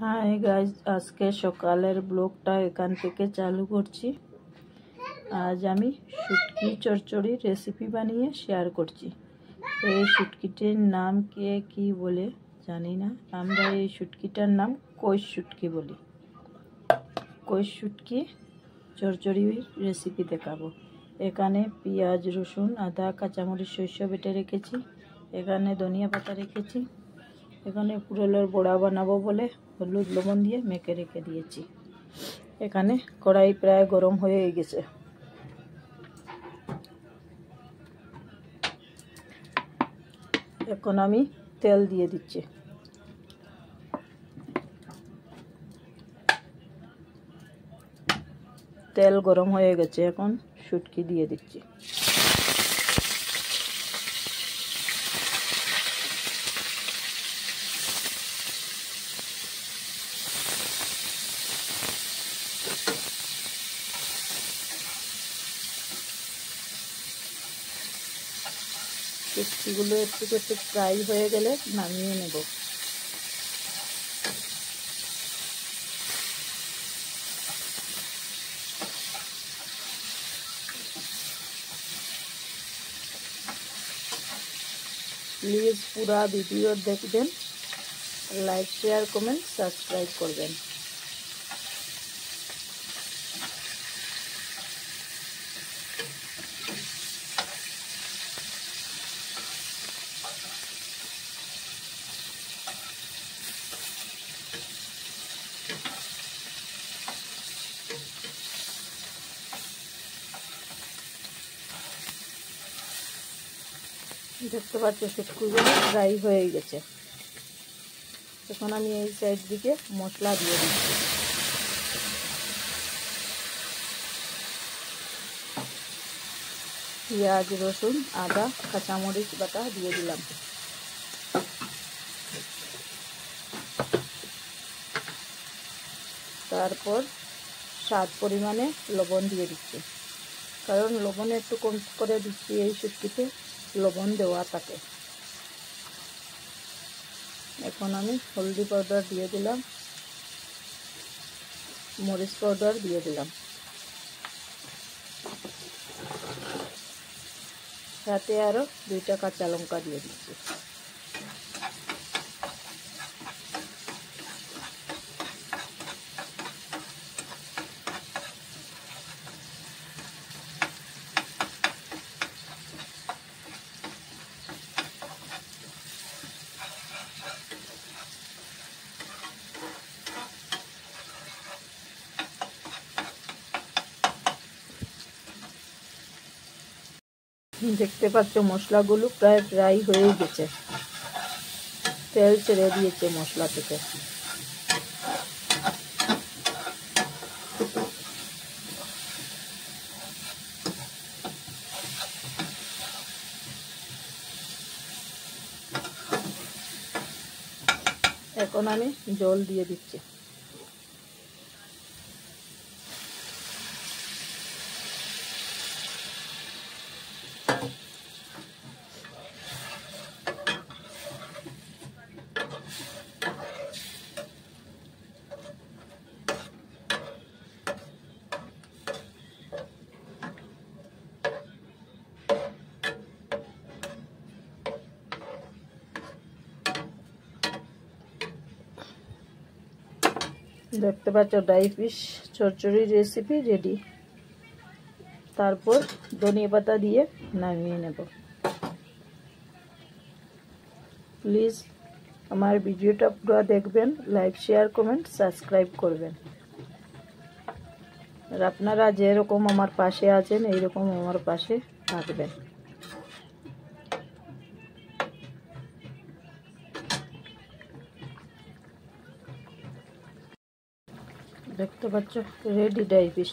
Hi guys, আজকে সকালের ব্লগটা এখান থেকে চালু করছি। আজ আমি শুটকি চচ্চড়ি রেসিপি বানিয়ে শেয়ার করছি। এই শুটকিটির নাম কে কি বলে জানি না, আমরা এই শুটকিটার নাম কই শুটকি বলি। কই শুটকি চচ্চড়ি রেসিপি দেখাবো। এখানে পেঁয়াজ, রসুন, আদা, কাঁচামরিচ, সরষে বেটে রেখেছি। এখানে ধনিয়া পাতা রেখেছি। এখানে পুরোলের বড়া বানাবো বলে হলুদ লবণ দিয়ে মেখে রেখে দিয়েছি। এখানে কড়াই প্রায় গরম হয়ে গেছে। এখন আমি তেল দিয়ে দিচ্ছি। তেল গরম হয়ে গেছে, এখন শুটকি দিয়ে দিচ্ছি। শুটকিগুলো একটু একটু ফ্রাই হয়ে গেলে নামিয়ে নেব। প্লিজ পুরা ভিডিও দেখবেন, লাইক, শেয়ার, কমেন্ট, সাবস্ক্রাইব করবেন। দেখতে পাচ্ছ শুটকিগুলো ফ্রাই হয়ে গেছে। এখন আমি এই সাইড দিকে মশলা দিয়ে দিচ্ছি। পেঁয়াজ, রসুন, আদা, কাঁচামরিচ বাটা দিয়ে দিলাম। তারপর স্বাদ পরিমাণে লবণ দিয়ে দিচ্ছি, কারণ লবণ একটু কম করে দিচ্ছি, এই শুটকিতে লবণ দেওয়া থাকে। এখন আমি হলদি পাউডার দিয়ে দিলাম, মরিচ পাউডার দিয়ে দিলাম, সাথে আরও 2টা কাঁচা লঙ্কা দিয়ে দিচ্ছি। দেখতে পাচ্ছ মশলাগুলো প্রায় ফ্রাই হয়ে গেছে, তেল ছেড়ে দিয়েছে মশলা থেকে। এখন আমি জল দিয়ে দিচ্ছি। দেখতে পাচ্ছ ড্রাই ফিশ চচ্চড়ি রেসিপি রেডি। তারপর ধনিয়া পাতা দিয়ে নামিয়ে নেব। প্লিজ আমার ভিডিওটা পুরো দেখবেন, লাইক, শেয়ার, কমেন্ট, সাবস্ক্রাইব করবেন। আর আপনারা যেরকম আমার পাশে আছেন এইরকম আমার পাশে থাকবেন। দেখতে পাচ্ছ রেডি ড্রাই ফিশ।